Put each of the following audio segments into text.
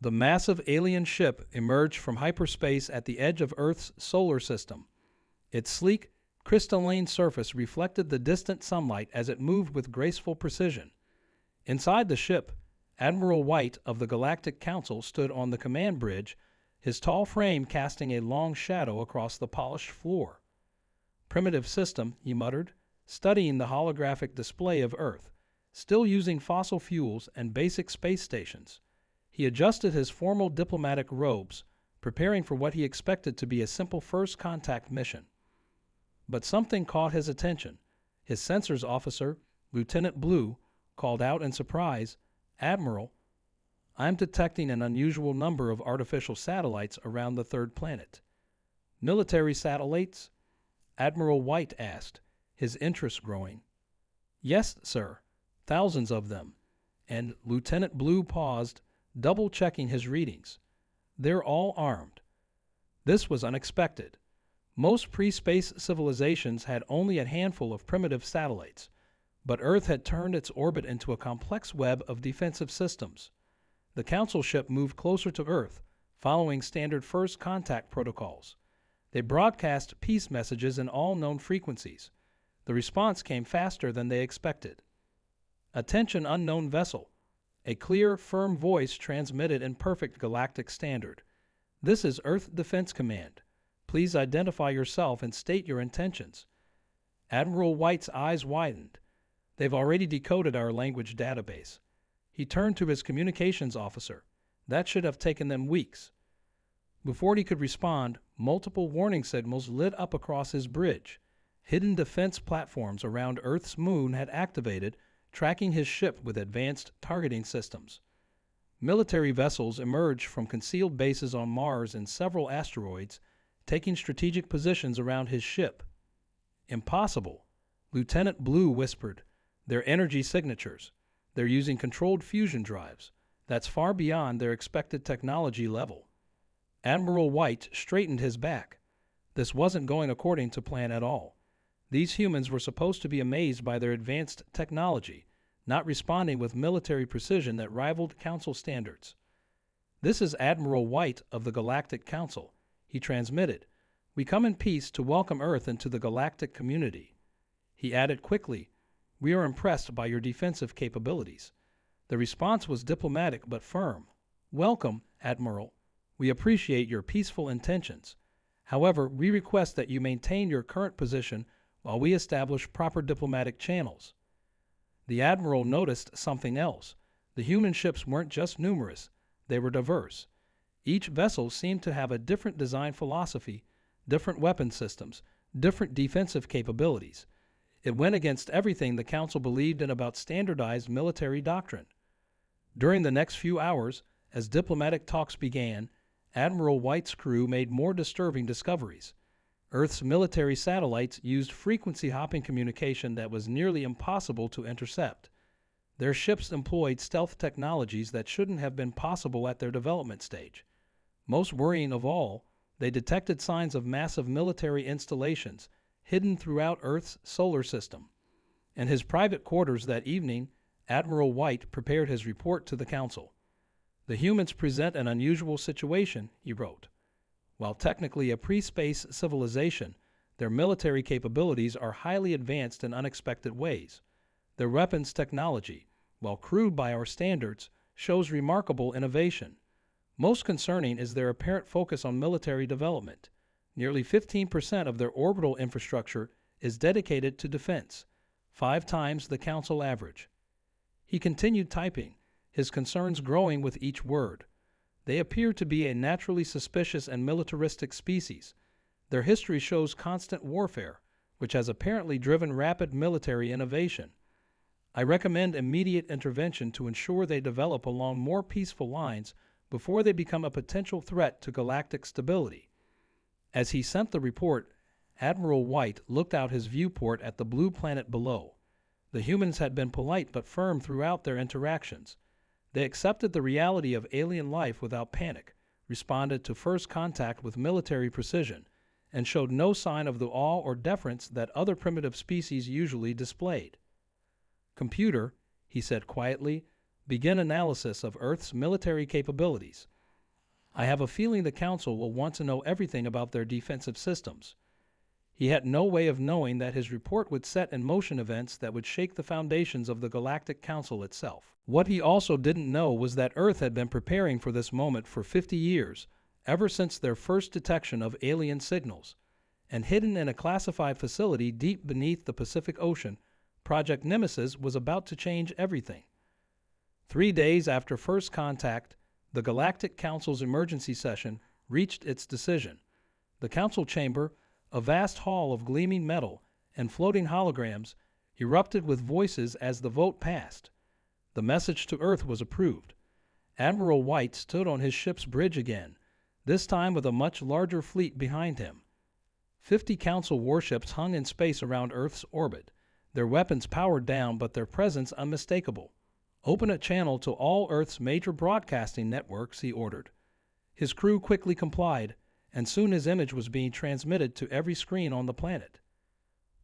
The massive alien ship emerged from hyperspace at the edge of Earth's solar system. Its sleek, crystalline surface reflected the distant sunlight as it moved with graceful precision. Inside the ship, Admiral White of the Galactic Council stood on the command bridge, his tall frame casting a long shadow across the polished floor. "Primitive system," he muttered, studying the holographic display of Earth, still using fossil fuels and basic space stations. He adjusted his formal diplomatic robes, preparing for what he expected to be a simple first contact mission. But something caught his attention. His sensors officer, Lieutenant Blue, called out in surprise, "Admiral, I'm detecting an unusual number of artificial satellites around the third planet." "Military satellites?" Admiral White asked, his interest growing. "Yes, sir. Thousands of them." And Lieutenant Blue paused, double-checking his readings. "They're all armed." This was unexpected. Most pre-space civilizations had only a handful of primitive satellites, but Earth had turned its orbit into a complex web of defensive systems. The Council ship moved closer to Earth, following standard first contact protocols. They broadcast peace messages in all known frequencies. The response came faster than they expected. "Attention, unknown vessel." A clear, firm voice transmitted in perfect galactic standard. "This is Earth Defense Command. Please identify yourself and state your intentions." Admiral White's eyes widened. "They've already decoded our language database." He turned to his communications officer. "That should have taken them weeks." Before he could respond, multiple warning signals lit up across his bridge. Hidden defense platforms around Earth's moon had activated, tracking his ship with advanced targeting systems. Military vessels emerged from concealed bases on Mars and several asteroids, taking strategic positions around his ship. "Impossible," Lieutenant Blue whispered. "Their energy signatures. They're using controlled fusion drives. That's far beyond their expected technology level." Admiral White straightened his back. This wasn't going according to plan at all. These humans were supposed to be amazed by their advanced technology, not responding with military precision that rivaled Council standards. "This is Admiral White of the Galactic Council," he transmitted. "We come in peace to welcome Earth into the galactic community." He added quickly, "We are impressed by your defensive capabilities." The response was diplomatic but firm. "Welcome, Admiral. We appreciate your peaceful intentions. However, we request that you maintain your current position while we establish proper diplomatic channels." The Admiral noticed something else. The human ships weren't just numerous, they were diverse. Each vessel seemed to have a different design philosophy, different weapon systems, different defensive capabilities. It went against everything the Council believed in about standardized military doctrine. During the next few hours, as diplomatic talks began, Admiral White's crew made more disturbing discoveries. Earth's military satellites used frequency-hopping communication that was nearly impossible to intercept. Their ships employed stealth technologies that shouldn't have been possible at their development stage. Most worrying of all, they detected signs of massive military installations hidden throughout Earth's solar system. In his private quarters that evening, Admiral White prepared his report to the Council. "The humans present an unusual situation," he wrote. "While technically a pre-space civilization, their military capabilities are highly advanced in unexpected ways. Their weapons technology, while crude by our standards, shows remarkable innovation. Most concerning is their apparent focus on military development. Nearly 15% of their orbital infrastructure is dedicated to defense, 5 times the Council average." He continued typing, his concerns growing with each word. "They appear to be a naturally suspicious and militaristic species. Their history shows constant warfare, which has apparently driven rapid military innovation. I recommend immediate intervention to ensure they develop along more peaceful lines before they become a potential threat to galactic stability." As he sent the report, Admiral White looked out his viewport at the blue planet below. The humans had been polite but firm throughout their interactions. They accepted the reality of alien life without panic, responded to first contact with military precision, and showed no sign of the awe or deference that other primitive species usually displayed. "Computer," he said quietly, "begin analysis of Earth's military capabilities. I have a feeling the Council will want to know everything about their defensive systems. He had no way of knowing that his report would set in motion events that would shake the foundations of the Galactic Council itself. What he also didn't know was that Earth had been preparing for this moment for 50 years, ever since their first detection of alien signals. And hidden in a classified facility deep beneath the Pacific Ocean, Project Nemesis was about to change everything. 3 days after first contact, the Galactic Council's emergency session reached its decision. The Council chamber, a vast hall of gleaming metal and floating holograms, erupted with voices as the vote passed. The message to Earth was approved. Admiral White stood on his ship's bridge again, this time with a much larger fleet behind him. 50 Council warships hung in space around Earth's orbit, their weapons powered down but their presence unmistakable. "Open a channel to all Earth's major broadcasting networks," he ordered. His crew quickly complied, and soon his image was being transmitted to every screen on the planet.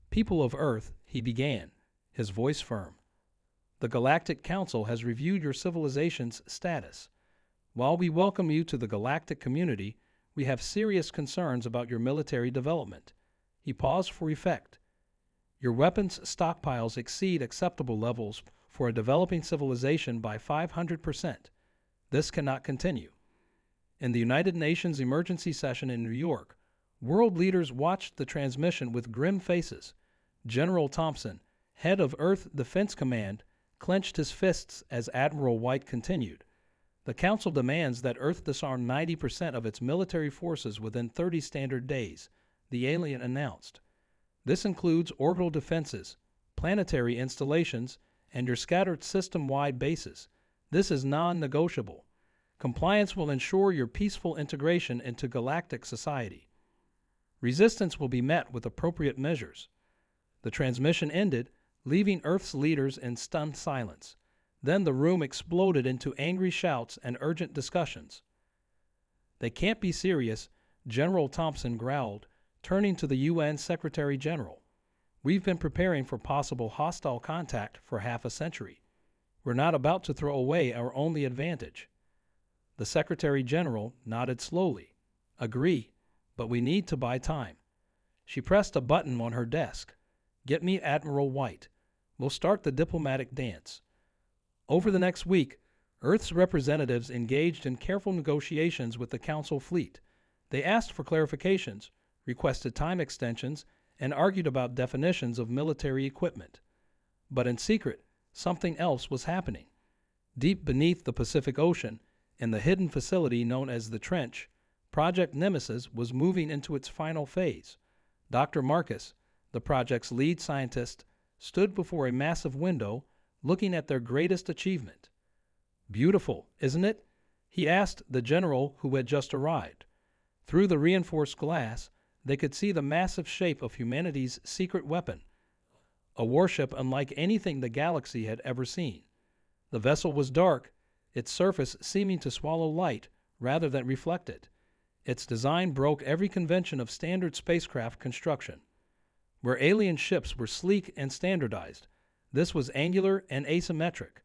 "People of Earth," he began, his voice firm. "The Galactic Council has reviewed your civilization's status. While we welcome you to the galactic community, we have serious concerns about your military development." He paused for effect. "Your weapons stockpiles exceed acceptable levels for a developing civilization by 500%. This cannot continue." In the United Nations emergency session in New York, world leaders watched the transmission with grim faces. General Thompson, head of Earth Defense Command, clenched his fists as Admiral White continued. "The Council demands that Earth disarm 90% of its military forces within 30 standard days," the alien announced. "This includes orbital defenses, planetary installations, and your scattered system-wide bases. This is non-negotiable. Compliance will ensure your peaceful integration into galactic society. Resistance will be met with appropriate measures." The transmission ended, leaving Earth's leaders in stunned silence. Then the room exploded into angry shouts and urgent discussions. "They can't be serious," General Thompson growled, turning to the UN Secretary General. "We've been preparing for possible hostile contact for half a century. We're not about to throw away our only advantage." The Secretary General nodded slowly. "Agree, but we need to buy time." She pressed a button on her desk. "Get me Admiral White. We'll start the diplomatic dance." Over the next week, Earth's representatives engaged in careful negotiations with the Council fleet. They asked for clarifications, requested time extensions, and argued about definitions of military equipment. But in secret, something else was happening. Deep beneath the Pacific Ocean, in the hidden facility known as the Trench, Project Nemesis was moving into its final phase. Dr. Marcus, the project's lead scientist, stood before a massive window, looking at their greatest achievement. "Beautiful, isn't it?" he asked the general who had just arrived. Through the reinforced glass, they could see the massive shape of humanity's secret weapon, a warship unlike anything the galaxy had ever seen. The vessel was dark, its surface seeming to swallow light rather than reflect it. Its design broke every convention of standard spacecraft construction. Where alien ships were sleek and standardized, this was angular and asymmetric.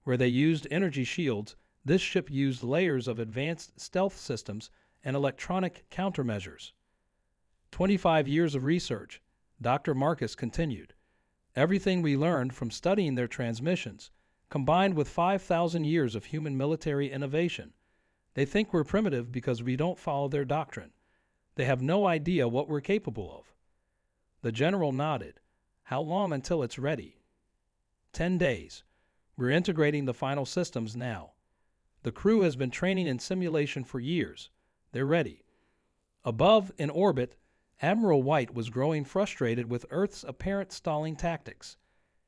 Where they used energy shields, this ship used layers of advanced stealth systems and electronic countermeasures. 25 years of research, Dr. Marcus continued. Everything we learned from studying their transmissions, combined with 5,000 years of human military innovation. They think we're primitive because we don't follow their doctrine. They have no idea what we're capable of. The general nodded. "How long until it's ready?" 10 days. We're integrating the final systems now. The crew has been training in simulation for years. They're ready. Above, in orbit, Admiral White was growing frustrated with Earth's apparent stalling tactics.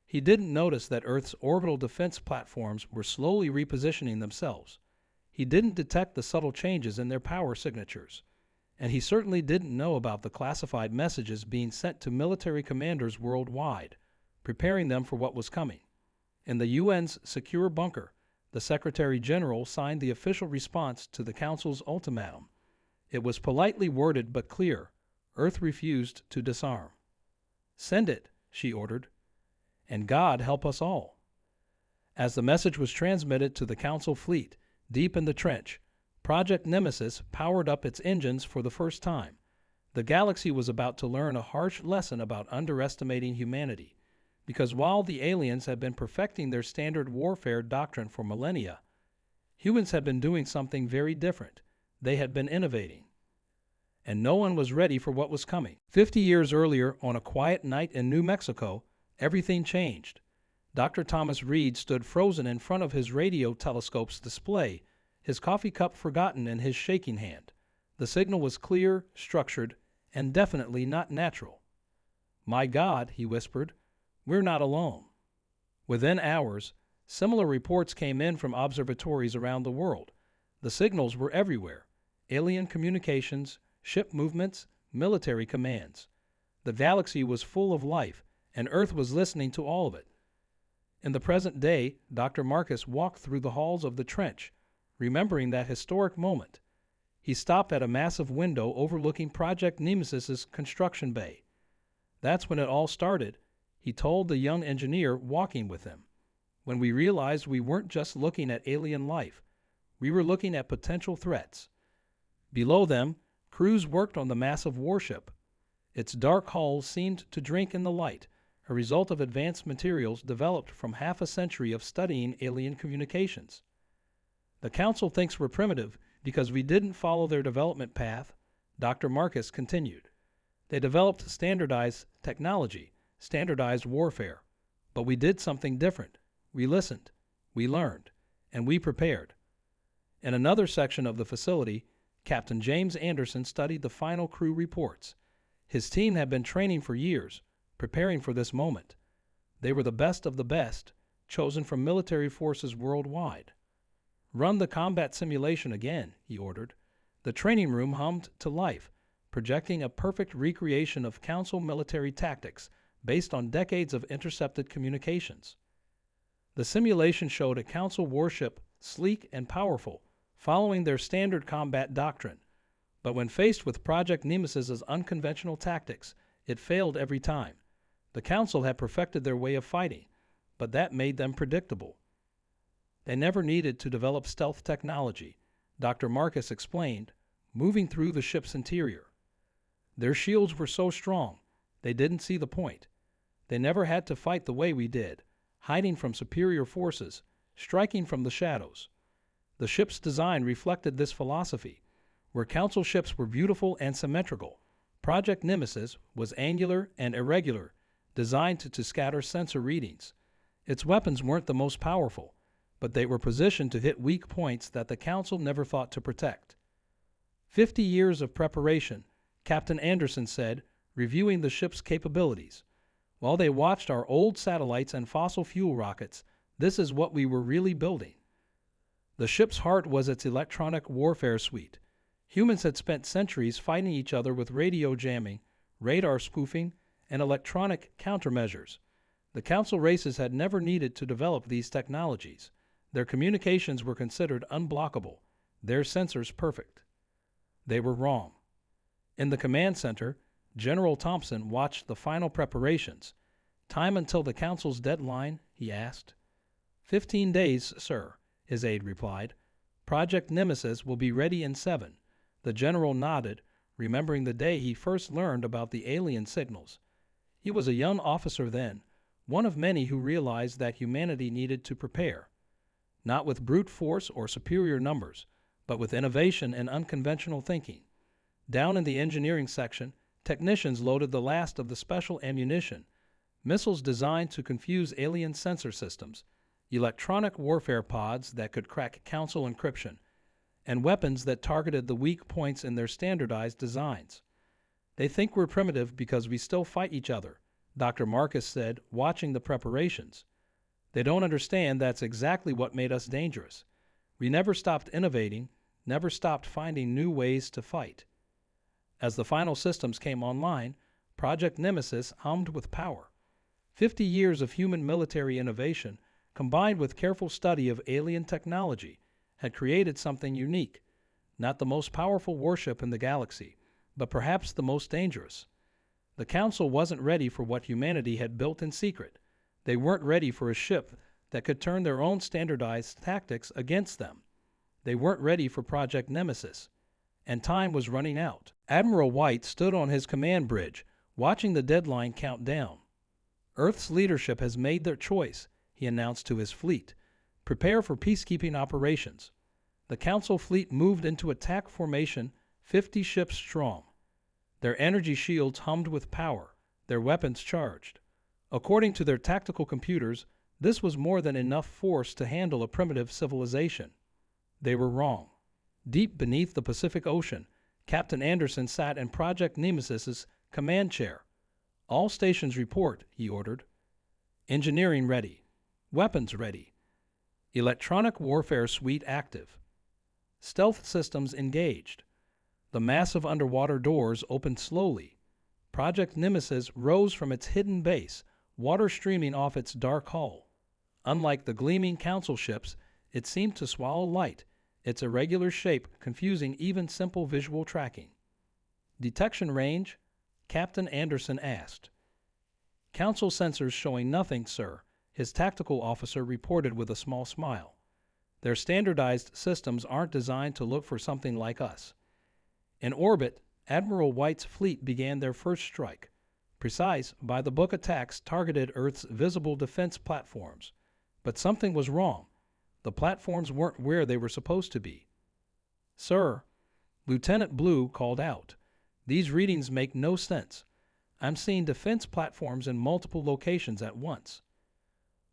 He didn't notice that Earth's orbital defense platforms were slowly repositioning themselves. He didn't detect the subtle changes in their power signatures. And he certainly didn't know about the classified messages being sent to military commanders worldwide, preparing them for what was coming. In the UN's secure bunker, the Secretary General signed the official response to the Council's ultimatum. It was politely worded but clear. Earth refused to disarm. "Send it," she ordered. "And God help us all." As the message was transmitted to the Council fleet, deep in the trench, Project Nemesis powered up its engines for the first time. The galaxy was about to learn a harsh lesson about underestimating humanity, because while the aliens had been perfecting their standard warfare doctrine for millennia, humans had been doing something very different. They had been innovating. And no one was ready for what was coming. 50 years earlier, on a quiet night in New Mexico, everything changed. Dr. Thomas Reed stood frozen in front of his radio telescope's display, his coffee cup forgotten in his shaking hand. The signal was clear, structured, and definitely not natural. "My God," he whispered, "we're not alone." Within hours, similar reports came in from observatories around the world. The signals were everywhere: alien communications, ship movements, military commands. The galaxy was full of life, and Earth was listening to all of it. In the present day, Dr. Marcus walked through the halls of the trench, remembering that historic moment. He stopped at a massive window overlooking Project Nemesis's construction bay. "That's when it all started," he told the young engineer walking with him. "When we realized we weren't just looking at alien life, we were looking at potential threats." Below them, crews worked on the massive warship. Its dark hull seemed to drink in the light, a result of advanced materials developed from half a century of studying alien communications. "The Council thinks we're primitive because we didn't follow their development path," Dr. Marcus continued. "They developed standardized technology, standardized warfare. But we did something different. We listened, we learned, and we prepared." In another section of the facility, Captain James Anderson studied the final crew reports. His team had been training for years, preparing for this moment. They were the best of the best, chosen from military forces worldwide. "Run the combat simulation again," he ordered. The training room hummed to life, projecting a perfect recreation of Council military tactics based on decades of intercepted communications. The simulation showed a Council warship, sleek and powerful, following their standard combat doctrine. But when faced with Project Nemesis's unconventional tactics, it failed every time. The Council had perfected their way of fighting, but that made them predictable. They never needed to develop stealth technology, Dr. Marcus explained, moving through the ship's interior. Their shields were so strong, they didn't see the point. They never had to fight the way we did, hiding from superior forces, striking from the shadows. The ship's design reflected this philosophy. Where Council ships were beautiful and symmetrical, Project Nemesis was angular and irregular, designed to scatter sensor readings. Its weapons weren't the most powerful, but they were positioned to hit weak points that the Council never thought to protect. 50 years of preparation, Captain Anderson said, reviewing the ship's capabilities. "While they watched our old satellites and fossil fuel rockets, this is what we were really building." The ship's heart was its electronic warfare suite. Humans had spent centuries fighting each other with radio jamming, radar spoofing, and electronic countermeasures. The Council races had never needed to develop these technologies. Their communications were considered unblockable, their sensors perfect. They were wrong. In the command center, General Thompson watched the final preparations. "Time until the Council's deadline?" he asked. 15 days, sir," his aide replied. "Project Nemesis will be ready in 7. The general nodded, remembering the day he first learned about the alien signals. He was a young officer then, one of many who realized that humanity needed to prepare. Not with brute force or superior numbers, but with innovation and unconventional thinking. Down in the engineering section, technicians loaded the last of the special ammunition, missiles designed to confuse alien sensor systems, electronic warfare pods that could crack Council encryption, and weapons that targeted the weak points in their standardized designs. "They think we're primitive because we still fight each other," Dr. Marcus said, watching the preparations. "They don't understand that's exactly what made us dangerous. We never stopped innovating, never stopped finding new ways to fight." As the final systems came online, Project Nemesis hummed with power. 50 years of human military innovation, combined with careful study of alien technology, had created something unique. Not the most powerful warship in the galaxy, but perhaps the most dangerous. The Council wasn't ready for what humanity had built in secret. They weren't ready for a ship that could turn their own standardized tactics against them. They weren't ready for Project Nemesis, and time was running out. Admiral White stood on his command bridge, watching the deadline count down. Earth's leadership has made their choice, he announced to his fleet. Prepare for peacekeeping operations. The Council fleet moved into attack formation, 50 ships strong. Their energy shields hummed with power, their weapons charged. According to their tactical computers, this was more than enough force to handle a primitive civilization. They were wrong. Deep beneath the Pacific Ocean, Captain Anderson sat in Project Nemesis's command chair. All stations report, he ordered. Engineering ready. Weapons ready. Electronic warfare suite active. Stealth systems engaged. The massive underwater doors opened slowly. Project Nemesis rose from its hidden base, water streaming off its dark hull. Unlike the gleaming Council ships, it seemed to swallow light, its irregular shape confusing even simple visual tracking. Detection range? Captain Anderson asked. Council sensors showing nothing, sir, his tactical officer reported with a small smile. Their standardized systems aren't designed to look for something like us. In orbit, Admiral White's fleet began their first strike. Precise, by-the-book attacks targeted Earth's visible defense platforms. But something was wrong. The platforms weren't where they were supposed to be. Sir, Lieutenant Blue called out. These readings make no sense. I'm seeing defense platforms in multiple locations at once.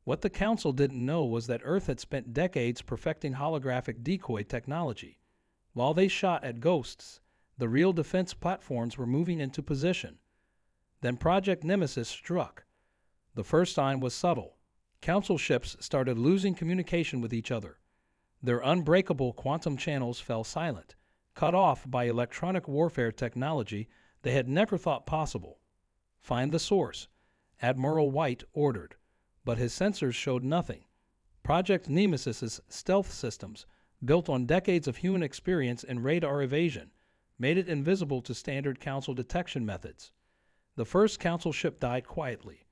What the Council didn't know was that Earth had spent decades perfecting holographic decoy technology. While they shot at ghosts, the real defense platforms were moving into position. Then Project Nemesis struck. The first sign was subtle. Council ships started losing communication with each other. Their unbreakable quantum channels fell silent, cut off by electronic warfare technology they had never thought possible. Find the source, Admiral White ordered, but his sensors showed nothing. Project Nemesis's stealth systems, built on decades of human experience in radar evasion, made it invisible to standard Council detection methods. The first Council ship died quietly.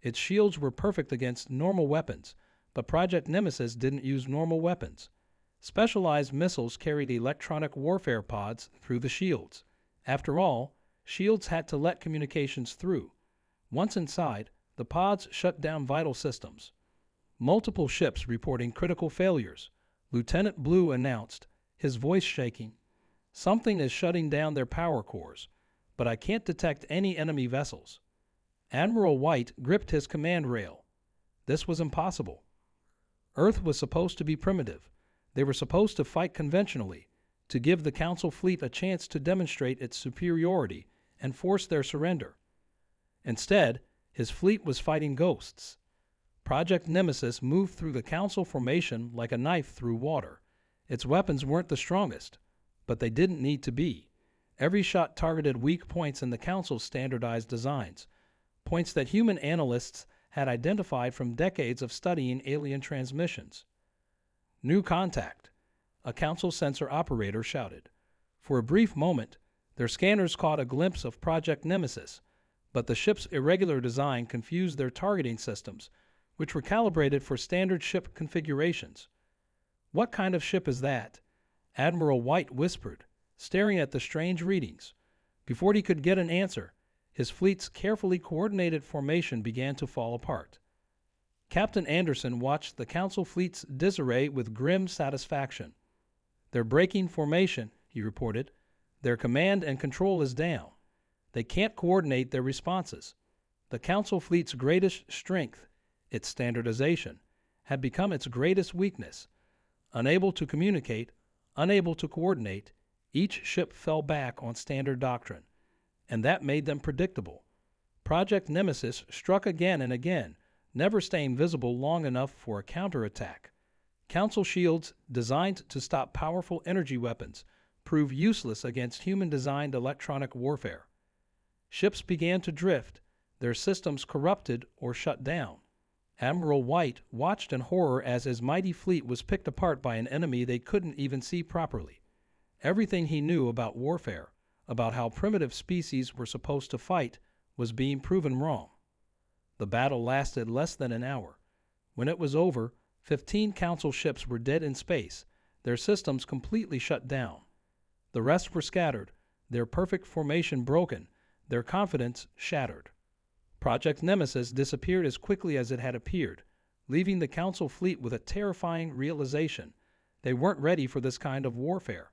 Its shields were perfect against normal weapons, but Project Nemesis didn't use normal weapons. Specialized missiles carried electronic warfare pods through the shields. After all, shields had to let communications through. Once inside, the pods shut down vital systems. Multiple ships reporting critical failures. Lieutenant Blue announced, his voice shaking. Something is shutting down their power cores, but I can't detect any enemy vessels. Admiral White gripped his command rail. This was impossible. Earth was supposed to be primitive. They were supposed to fight conventionally, to give the Council fleet a chance to demonstrate its superiority and force their surrender. Instead, his fleet was fighting ghosts. Project Nemesis moved through the Council formation like a knife through water. Its weapons weren't the strongest, but they didn't need to be. Every shot targeted weak points in the Council's standardized designs, points that human analysts had identified from decades of studying alien transmissions. New contact, a Council sensor operator shouted. For a brief moment, their scanners caught a glimpse of Project Nemesis, but the ship's irregular design confused their targeting systems, which were calibrated for standard ship configurations. What kind of ship is that? Admiral White whispered, staring at the strange readings. Before he could get an answer, his fleet's carefully coordinated formation began to fall apart. Captain Anderson watched the Council fleet's disarray with grim satisfaction. They're breaking formation, he reported. Their command and control is down. They can't coordinate their responses. The Council fleet's greatest strength, its standardization, had become its greatest weakness. Unable to communicate, unable to coordinate, each ship fell back on standard doctrine, and that made them predictable. Project Nemesis struck again and again, never staying visible long enough for a counterattack. Council shields designed to stop powerful energy weapons proved useless against human-designed electronic warfare. Ships began to drift, their systems corrupted or shut down. Admiral White watched in horror as his mighty fleet was picked apart by an enemy they couldn't even see properly. Everything he knew about warfare, about how primitive species were supposed to fight, was being proven wrong. The battle lasted less than an hour. When it was over, 15 Council ships were dead in space, their systems completely shut down. The rest were scattered, their perfect formation broken, their confidence shattered. Project Nemesis disappeared as quickly as it had appeared, leaving the Council fleet with a terrifying realization. They weren't ready for this kind of warfare.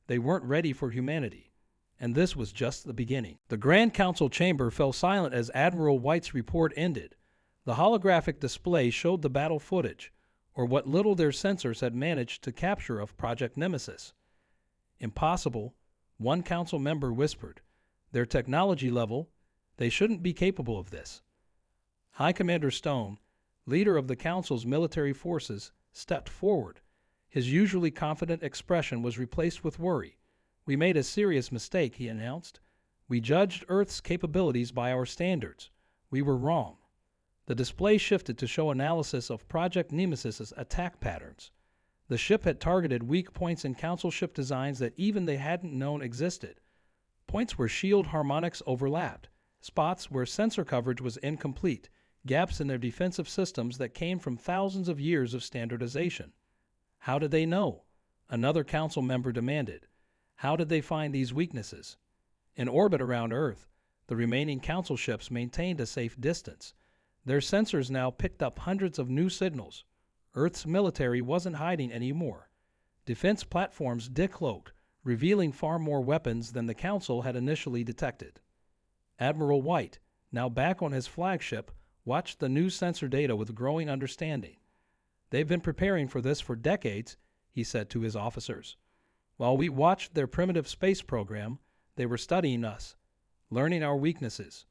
They weren't ready for humanity. And this was just the beginning. The Grand Council chamber fell silent as Admiral White's report ended. The holographic display showed the battle footage, or what little their sensors had managed to capture of Project Nemesis. Impossible, one council member whispered. Their technology level, they shouldn't be capable of this. High Commander Stone, leader of the council's military forces, stepped forward. His usually confident expression was replaced with worry. We made a serious mistake, he announced. We judged Earth's capabilities by our standards. We were wrong. The display shifted to show analysis of Project Nemesis's attack patterns. The ship had targeted weak points in council ship designs that even they hadn't known existed. Points where shield harmonics overlapped, spots where sensor coverage was incomplete, gaps in their defensive systems that came from thousands of years of standardization. How did they know? Another council member demanded. How did they find these weaknesses? In orbit around Earth, the remaining council ships maintained a safe distance. Their sensors now picked up hundreds of new signals. Earth's military wasn't hiding anymore. Defense platforms decloaked, revealing far more weapons than the Council had initially detected. Admiral White, now back on his flagship, watched the new sensor data with growing understanding. They've been preparing for this for decades, he said to his officers. While we watched their primitive space program, they were studying us, learning our weaknesses.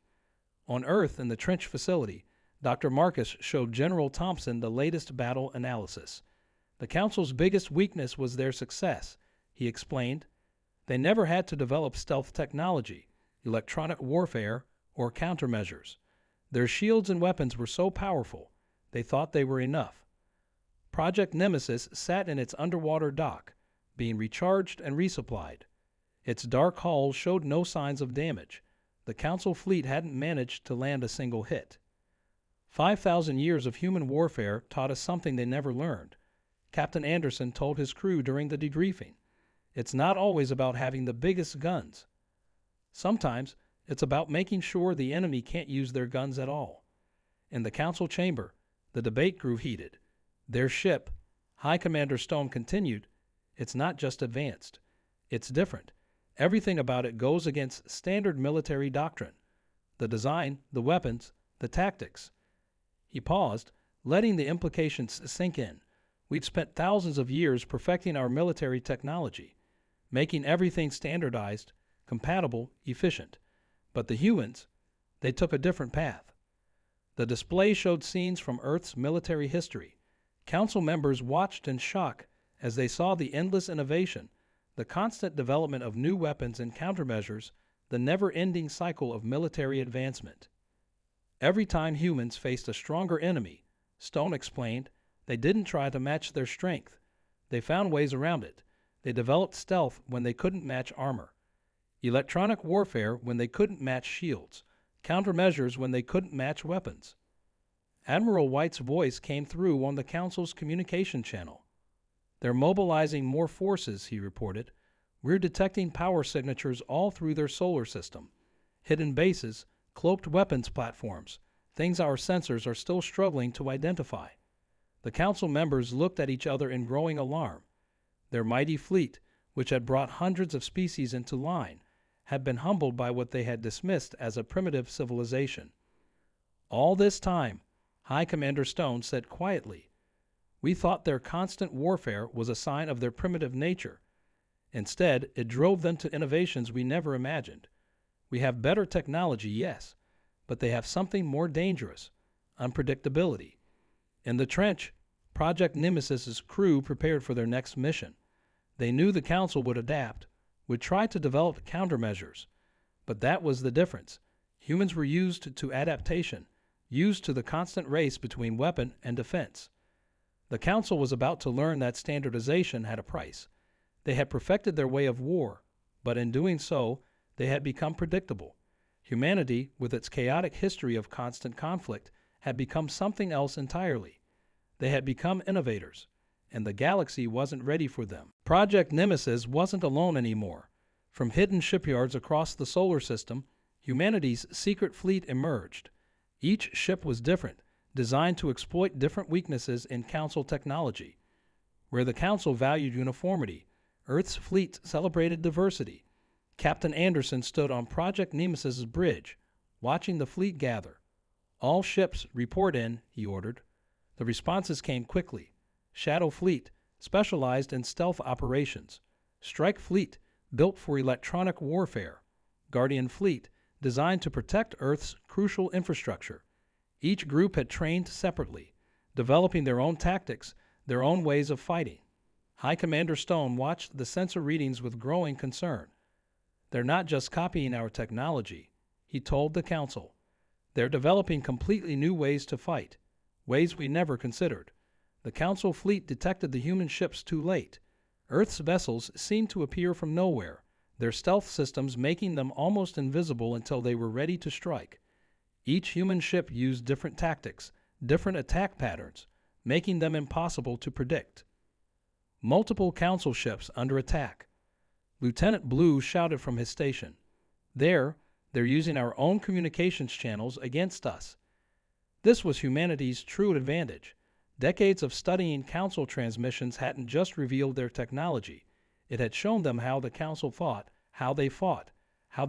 On Earth, in the trench facility, Dr. Marcus showed General Thompson the latest battle analysis. The Council's biggest weakness was their success, he explained. They never had to develop stealth technology, electronic warfare, or countermeasures. Their shields and weapons were so powerful, they thought they were enough. Project Nemesis sat in its underwater dock, being recharged and resupplied. Its dark hull showed no signs of damage. The Council fleet hadn't managed to land a single hit. 5,000 years of human warfare taught us something they never learned. Captain Anderson told his crew during the debriefing. It's not always about having the biggest guns. Sometimes it's about making sure the enemy can't use their guns at all. In the Council chamber, the debate grew heated. Their ship, High Commander Stone continued, it's not just advanced. It's different. Everything about it goes against standard military doctrine. The design, the weapons, the tactics. He paused, letting the implications sink in. We'd spent thousands of years perfecting our military technology, making everything standardized, compatible, efficient. But the humans, they took a different path. The display showed scenes from Earth's military history. Council members watched in shock as they saw the endless innovation, the constant development of new weapons and countermeasures, the never-ending cycle of military advancement. Every time humans faced a stronger enemy, Stone explained, they didn't try to match their strength. They found ways around it. They developed stealth when they couldn't match armor, electronic warfare when they couldn't match shields, countermeasures when they couldn't match weapons. Admiral White's voice came through on the Council's communication channel. They're mobilizing more forces, he reported. We're detecting power signatures all through their solar system. Hidden bases, cloaked weapons platforms, things our sensors are still struggling to identify. The Council members looked at each other in growing alarm. Their mighty fleet, which had brought hundreds of species into line, had been humbled by what they had dismissed as a primitive civilization. All this time, High Commander Stone said quietly, we thought their constant warfare was a sign of their primitive nature. Instead, it drove them to innovations we never imagined. We have better technology, yes, but they have something more dangerous, unpredictability. In the trench, Project Nemesis's crew prepared for their next mission. They knew the Council would adapt, would try to develop countermeasures. But that was the difference. Humans were used to adaptation, used to the constant race between weapon and defense. The Council was about to learn that standardization had a price. They had perfected their way of war, but in doing so, they had become predictable. Humanity, with its chaotic history of constant conflict, had become something else entirely. They had become innovators, and the galaxy wasn't ready for them. Project Nemesis wasn't alone anymore. From hidden shipyards across the solar system, humanity's secret fleet emerged. Each ship was different, designed to exploit different weaknesses in Council technology. Where the Council valued uniformity, Earth's fleet celebrated diversity. Captain Anderson stood on Project Nemesis's bridge, watching the fleet gather. "All ships report in," he ordered. The responses came quickly. Shadow Fleet, specialized in stealth operations. Strike Fleet, built for electronic warfare. Guardian Fleet, designed to protect Earth's crucial infrastructure. Each group had trained separately, developing their own tactics, their own ways of fighting. High Commander Stone watched the sensor readings with growing concern. "They're not just copying our technology," he told the Council. "They're developing completely new ways to fight, ways we never considered." The Council fleet detected the human ships too late. Earth's vessels seemed to appear from nowhere, their stealth systems making them almost invisible until they were ready to strike. Each human ship used different tactics, different attack patterns, making them impossible to predict. Multiple Council ships under attack. Lieutenant Blue shouted from his station. They're using our own communications channels against us." This was humanity's true advantage. Decades of studying Council transmissions hadn't just revealed their technology. It had shown them how the Council fought, how they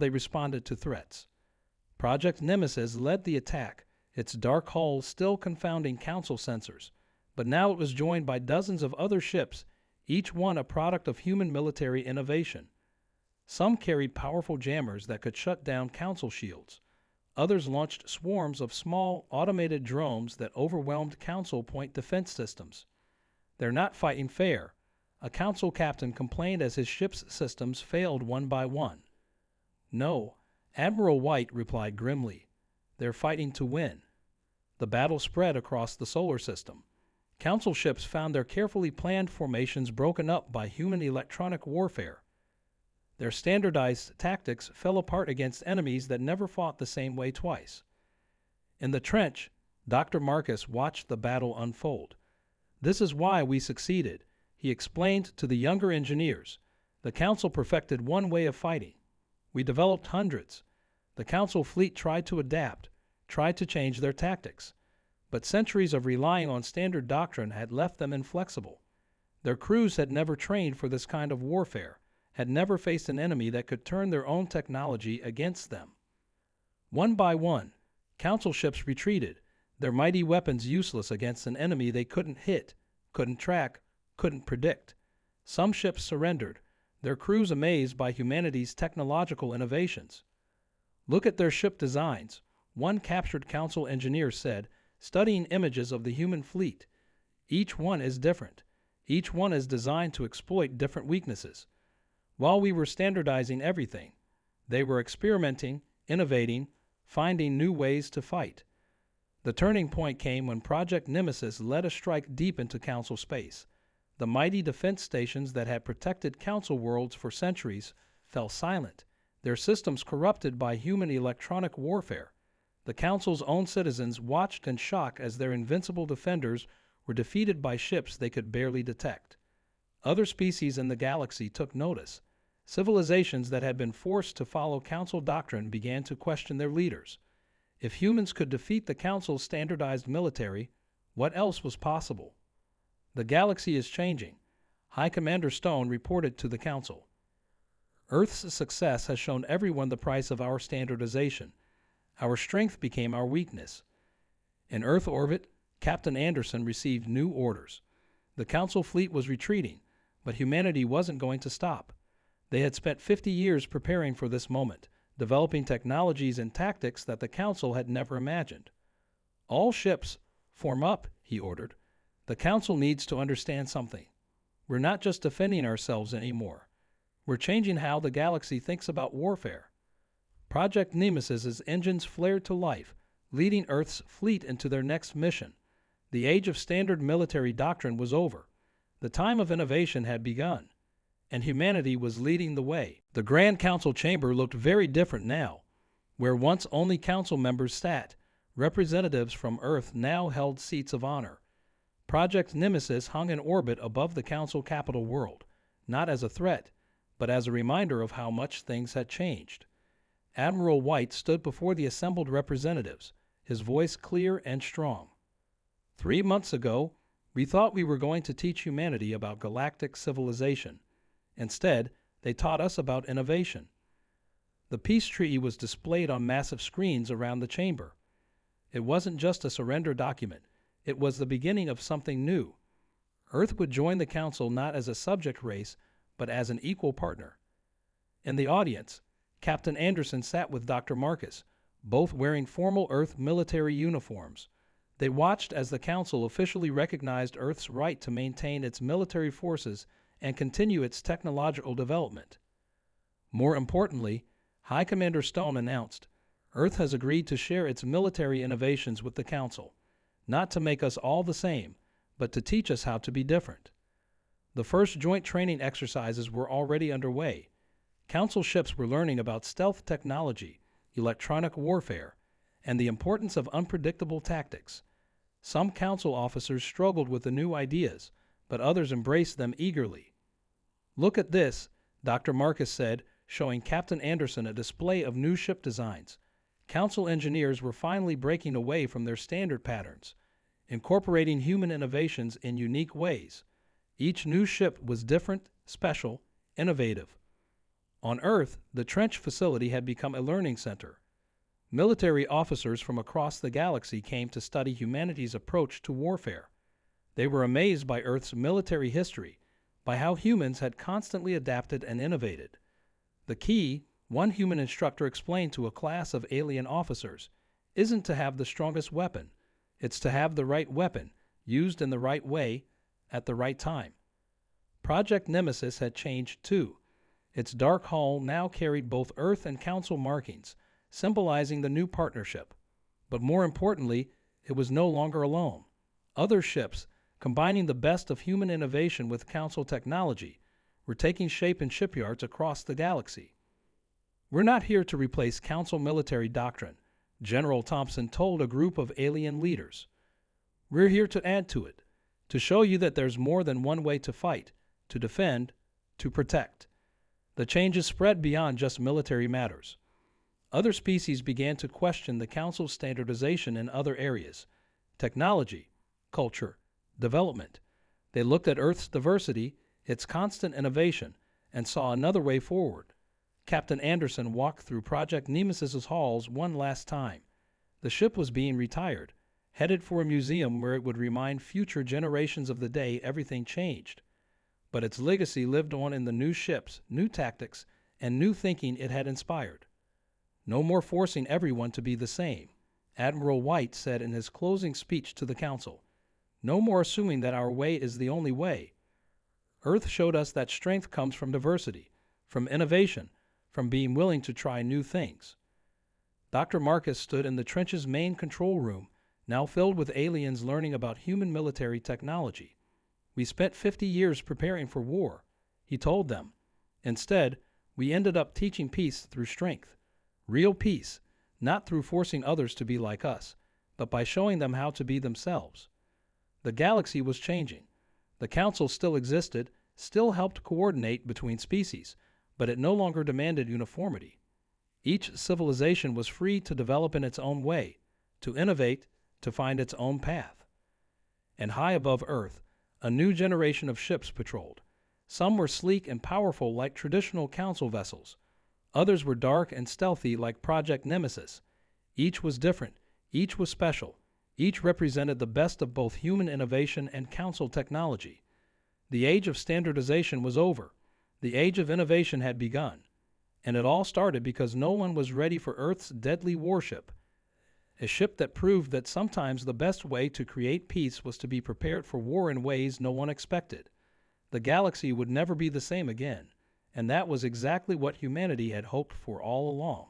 responded to threats. Project Nemesis led the attack, its dark hull still confounding Council sensors. But now it was joined by dozens of other ships, each one a product of human military innovation. Some carried powerful jammers that could shut down Council shields. Others launched swarms of small, automated drones that overwhelmed Council point defense systems. "They're not fighting fair," a Council captain complained as his ship's systems failed one by one. "No," Admiral White replied grimly. "They're fighting to win." The battle spread across the solar system. Council ships found their carefully planned formations broken up by human electronic warfare. Their standardized tactics fell apart against enemies that never fought the same way twice. In the trench, Dr. Marcus watched the battle unfold. "This is why we succeeded," he explained to the younger engineers. "The Council perfected one way of fighting. We developed hundreds. The Council fleet tried to adapt, tried to change their tactics. But centuries of relying on standard doctrine had left them inflexible. Their crews had never trained for this kind of warfare, had never faced an enemy that could turn their own technology against them." One by one, Council ships retreated, their mighty weapons useless against an enemy they couldn't hit, couldn't track, couldn't predict. Some ships surrendered, their crews amazed by humanity's technological innovations. "Look at their ship designs," one captured Council engineer said, studying images of the human fleet. "Each one is different. Each one is designed to exploit different weaknesses. While we were standardizing everything, they were experimenting, innovating, finding new ways to fight." The turning point came when Project Nemesis led a strike deep into Council space. The mighty defense stations that had protected Council worlds for centuries fell silent, their systems corrupted by human electronic warfare. The Council's own citizens watched in shock as their invincible defenders were defeated by ships they could barely detect. Other species in the galaxy took notice. Civilizations that had been forced to follow Council doctrine began to question their leaders. If humans could defeat the Council's standardized military, what else was possible? "The galaxy is changing," High Commander Stone reported to the Council. "Earth's success has shown everyone the price of our standardization. Our strength became our weakness." In Earth orbit, Captain Anderson received new orders. The Council fleet was retreating, but humanity wasn't going to stop. They had spent 50 years preparing for this moment, developing technologies and tactics that the Council had never imagined. "All ships, form up," he ordered. "The Council needs to understand something. We're not just defending ourselves anymore. We're changing how the galaxy thinks about warfare." Project Nemesis's engines flared to life, leading Earth's fleet into their next mission. The age of standard military doctrine was over. The time of innovation had begun, and humanity was leading the way. The Grand Council chamber looked very different now. Where once only Council members sat, representatives from Earth now held seats of honor. Project Nemesis hung in orbit above the Council capital world, not as a threat, but as a reminder of how much things had changed. Admiral White stood before the assembled representatives, his voice clear and strong. 3 months ago, we thought we were going to teach humanity about galactic civilization. Instead, they taught us about innovation. The peace treaty was displayed on massive screens around the chamber. It wasn't just a surrender document. It was the beginning of something new. Earth would join the Council not as a subject race, but as an equal partner. In the audience, Captain Anderson sat with Dr. Marcus, both wearing formal Earth military uniforms. They watched as the Council officially recognized Earth's right to maintain its military forces and continue its technological development. More importantly, High Commander Stone announced, Earth has agreed to share its military innovations with the Council, not to make us all the same, but to teach us how to be different. The first joint training exercises were already underway. Council ships were learning about stealth technology, electronic warfare, and the importance of unpredictable tactics. Some Council officers struggled with the new ideas, but others embraced them eagerly. Look at this, Dr. Marcus said, showing Captain Anderson a display of new ship designs. Council engineers were finally breaking away from their standard patterns, incorporating human innovations in unique ways. Each new ship was different, special, innovative. On Earth, the Trench facility had become a learning center. Military officers from across the galaxy came to study humanity's approach to warfare. They were amazed by Earth's military history, by how humans had constantly adapted and innovated. The key, one human instructor explained to a class of alien officers, isn't to have the strongest weapon. It's to have the right weapon, used in the right way, at the right time. Project Nemesis had changed too. Its dark hull now carried both Earth and Council markings, symbolizing the new partnership. But more importantly, it was no longer alone. Other ships, combining the best of human innovation with Council technology, were taking shape in shipyards across the galaxy. We're not here to replace Council military doctrine, General Thompson told a group of alien leaders. We're here to add to it, to show you that there's more than one way to fight, to defend, to protect. The changes spread beyond just military matters. Other species began to question the Council's standardization in other areas: technology, culture, development. They looked at Earth's diversity, its constant innovation, and saw another way forward. Captain Anderson walked through Project Nemesis's halls one last time. The ship was being retired, headed for a museum where it would remind future generations of the day everything changed. But its legacy lived on in the new ships, new tactics, and new thinking it had inspired. No more forcing everyone to be the same, Admiral White said in his closing speech to the Council. No more assuming that our way is the only way. Earth showed us that strength comes from diversity, from innovation, from being willing to try new things. Dr. Marcus stood in the Trench's main control room, now filled with aliens learning about human military technology. We spent 50 years preparing for war, he told them. Instead, we ended up teaching peace through strength. Real peace, not through forcing others to be like us, but by showing them how to be themselves. The galaxy was changing. The Council still existed, still helped coordinate between species, but it no longer demanded uniformity. Each civilization was free to develop in its own way, to innovate, to find its own path. And high above Earth, a new generation of ships patrolled. Some were sleek and powerful like traditional Council vessels. Others were dark and stealthy like Project Nemesis. Each was different, each was special. Each represented the best of both human innovation and Council technology. The age of standardization was over. The age of innovation had begun. And it all started because no one was ready for Earth's deadly warship, a ship that proved that sometimes the best way to create peace was to be prepared for war in ways no one expected. The galaxy would never be the same again, and that was exactly what humanity had hoped for all along.